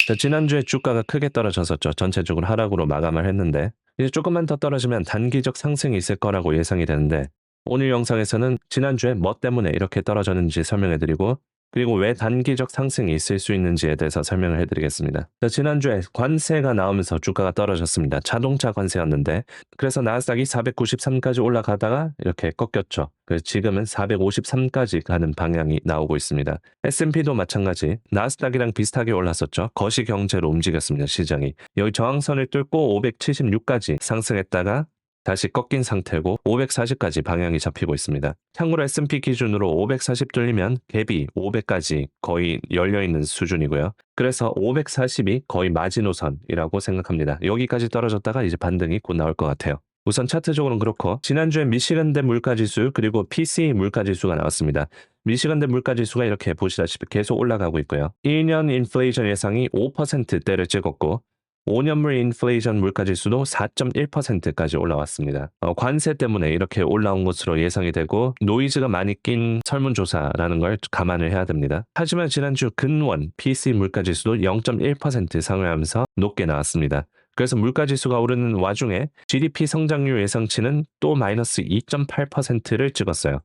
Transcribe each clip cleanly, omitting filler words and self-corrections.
자, 지난주에 주가가 크게 떨어졌었죠. 전체적으로 하락으로 마감을 했는데 이제 조금만 더 떨어지면 단기적 상승이 있을 거라고 예상이 되는데 오늘 영상에서는 지난주에 뭐 때문에 이렇게 떨어졌는지 설명해 드리고 그리고 왜 단기적 상승이 있을 수 있는지에 대해서 설명을 해드리겠습니다. 자, 지난주에 관세가 나오면서 주가가 떨어졌습니다. 자동차 관세였는데 그래서 나스닥이 493까지 올라가다가 이렇게 꺾였죠. 그래서 지금은 453까지 가는 방향이 나오고 있습니다. S&P도 마찬가지 나스닥이랑 비슷하게 올랐었죠. 거시경제로 움직였습니다. 시장이. 여기 저항선을 뚫고 576까지 상승했다가 다시 꺾인 상태고 540까지 방향이 잡히고 있습니다. 참고로 S&P 기준으로 540 뚫리면 갭이 500까지 거의 열려있는 수준이고요. 그래서 540이 거의 마지노선이라고 생각합니다. 여기까지 떨어졌다가 이제 반등이 곧 나올 것 같아요. 우선 차트적으로는 그렇고 지난주에 미시간대 물가지수 그리고 PCE 물가지수가 나왔습니다. 미시간대 물가지수가 이렇게 보시다시피 계속 올라가고 있고요. 1년 인플레이션 예상이 5%대를 찍었고 5년물 인플레이션 물가지수도 4.1%까지 올라왔습니다. 관세 때문에 이렇게 올라온 것으로 예상이 되고 노이즈가 많이 낀 설문조사라는 걸 감안을 해야 됩니다. 하지만 지난주 근원 PCE 물가지수도 0.1% 상회하면서 높게 나왔습니다. 그래서 물가지수가 오르는 와중에 GDP 성장률 예상치는 또 마이너스 2.8%를 찍었어요.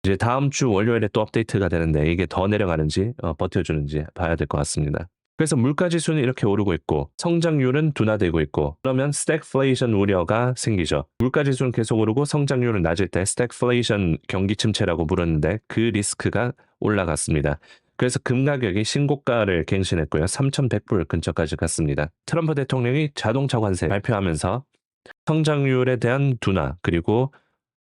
이제 다음 주 월요일에 또 업데이트가 되는데 이게 더 내려가는지 버텨주는지 봐야 될 것 같습니다. 그래서 물가지수는 이렇게 오르고 있고 성장률은 둔화되고 있고 그러면 스태그플레이션 우려가 생기죠. 물가지수는 계속 오르고 성장률은 낮을 때 스태그플레이션 경기 침체라고 부르는데 그 리스크가 올라갔습니다. 그래서 금 가격이 신고가를 갱신했고요. 3,100불 근처까지 갔습니다. 트럼프 대통령이 자동차 관세 발표하면서 성장률에 대한 둔화 그리고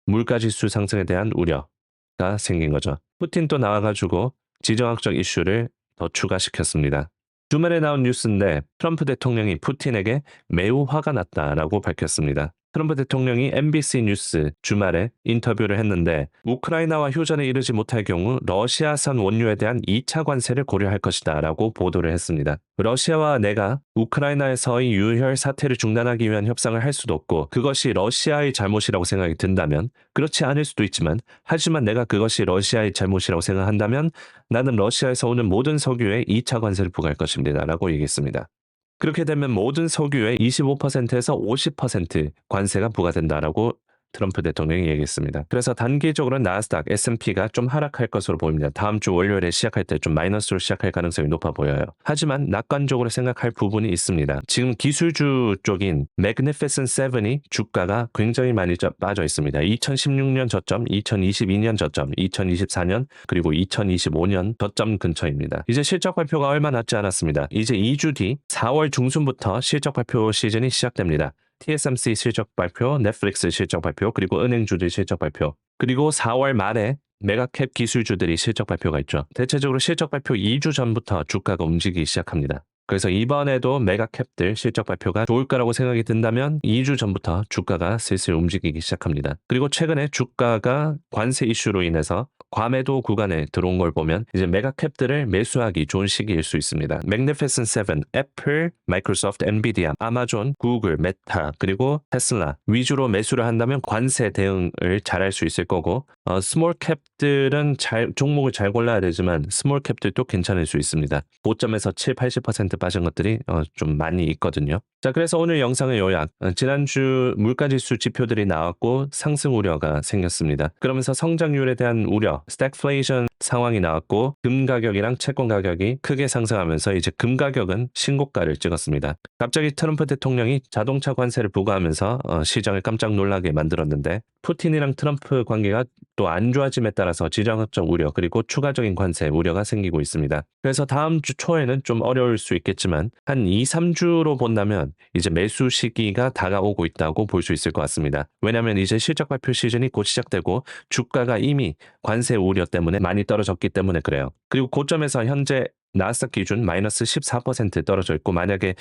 물가지수 상승에 대한 우려가 생긴 거죠. 푸틴 또 나와가지고 지정학적 이슈를 더 추가시켰습니다. 주말에 나온 뉴스인데 트럼프 대통령이 푸틴에게 매우 화가 났다라고 밝혔습니다. 트럼프 대통령이 MBC 뉴스 주말에 인터뷰를 했는데 우크라이나와 휴전에 이르지 못할 경우 러시아산 원유에 대한 2차 관세를 고려할 것이다 라고 보도를 했습니다. 러시아와 내가 우크라이나에서의 유혈 사태를 중단하기 위한 협상을 할 수도 없고 그것이 러시아의 잘못이라고 생각이 든다면 그렇지 않을 수도 있지만 하지만 내가 그것이 러시아의 잘못이라고 생각한다면 나는 러시아에서 오는 모든 석유에 2차 관세를 부과할 것입니다 라고 얘기했습니다. 그렇게 되면 모든 석유의 25%에서 50% 관세가 부과된다라고 트럼프 대통령이 얘기했습니다. 그래서 단기적으로 나스닥, S&P가 좀 하락할 것으로 보입니다. 다음 주 월요일에 시작할 때 좀 마이너스로 시작할 가능성이 높아 보여요. 하지만 낙관적으로 생각할 부분이 있습니다. 지금 기술주 쪽인 Magnificent Seven이 주가가 굉장히 많이 빠져 있습니다. 2016년 저점, 2022년 저점, 2024년 그리고 2025년 저점 근처입니다. 이제 실적 발표가 얼마 남지 않았습니다. 이제 2주 뒤 4월 중순부터 실적 발표 시즌이 시작됩니다. TSMC 실적 발표, 넷플릭스 실적 발표, 그리고 은행주들 실적 발표, 그리고 4월 말에 메가캡 기술주들이 실적 발표가 있죠. 대체적으로 실적 발표 2주 전부터 주가가 움직이기 시작합니다. 그래서 이번에도 메가캡들 실적 발표가 좋을 거라고 생각이 든다면 2주 전부터 주가가 슬슬 움직이기 시작합니다. 그리고 최근에 주가가 관세 이슈로 인해서 과매도 구간에 들어온 걸 보면 이제 메가캡들을 매수하기 좋은 시기일 수 있습니다. Magnificent Seven, 애플, 마이크로소프트, 엔비디아, 아마존, 구글, 메타, 그리고 테슬라 위주로 매수를 한다면 관세 대응을 잘할 수 있을 거고 스몰캡들은 종목을 잘 골라야 되지만 스몰캡들도 괜찮을 수 있습니다. 고점에서 7, 80% 빠진 것들이 좀 많이 있거든요. 자, 그래서 오늘 영상의 요약. 지난주 물가지수 지표들이 나왔고 상승 우려가 생겼습니다. 그러면서 성장률에 대한 우려, 스태그플레이션 상황이 나왔고 금 가격이랑 채권 가격이 크게 상승하면서 이제 금 가격은 신고가를 찍었습니다. 갑자기 트럼프 대통령이 자동차 관세를 부과하면서 시장을 깜짝 놀라게 만들었는데 푸틴이랑 트럼프 관계가 또 안 좋아짐에 따라서 지정학적 우려 그리고 추가적인 관세 우려가 생기고 있습니다. 그래서 다음 주 초에는 좀 어려울 수 있겠지만 한 2, 3주로 본다면 이제 매수 시기가 다가오고 있다고 볼 수 있을 것 같습니다. 왜냐하면 이제 실적 발표 시즌이 곧 시작되고 주가가 이미 관세 우려 때문에 많이 떨어졌기 때문에 그래요. 그리고 고점에서 현재 나스닥 기준 마이너스 14% 떨어져 있고 만약에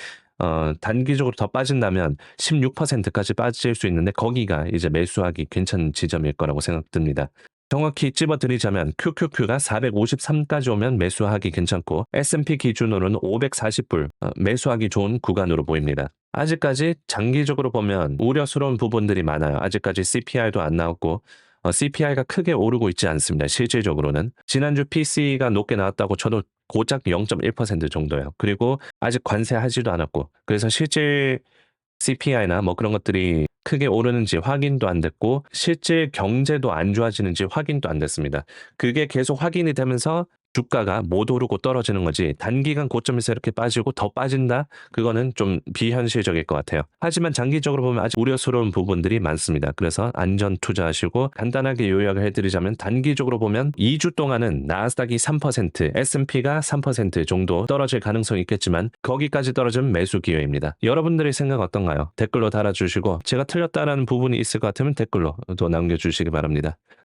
단기적으로 더 빠진다면 16%까지 빠질 수 있는데 거기가 이제 매수하기 괜찮은 지점일 거라고 생각됩니다. 정확히 찝어드리자면 QQQ가 453까지 오면 매수하기 괜찮고 S&P 기준으로는 540불 매수하기 좋은 구간으로 보입니다. 아직까지 장기적으로 보면 우려스러운 부분들이 많아요. 아직까지 CPI도 안 나왔고 CPI가 크게 오르고 있지 않습니다. 실질적으로는. 지난주 PC가 높게 나왔다고 쳐도 고작 0.1% 정도예요. 그리고 아직 관세하지도 않았고. 그래서 실질 CPI나 뭐 그런 것들이 크게 오르는지 확인도 안 됐고 실질 경제도 안 좋아지는지 확인도 안 됐습니다. 그게 계속 확인이 되면서 주가가 못 오르고 떨어지는 거지 단기간 고점에서 이렇게 빠지고 더 빠진다? 그거는 좀 비현실적일 것 같아요. 하지만 장기적으로 보면 아직 우려스러운 부분들이 많습니다. 그래서 안전 투자하시고 간단하게 요약을 해드리자면 단기적으로 보면 2주 동안은 나스닥이 3%, S&P가 3% 정도 떨어질 가능성이 있겠지만 거기까지 떨어지면 매수 기회입니다. 여러분들의 생각 어떤가요? 댓글로 달아주시고 제가 틀렸다라는 부분이 있을 것 같으면 댓글로 또 남겨주시기 바랍니다.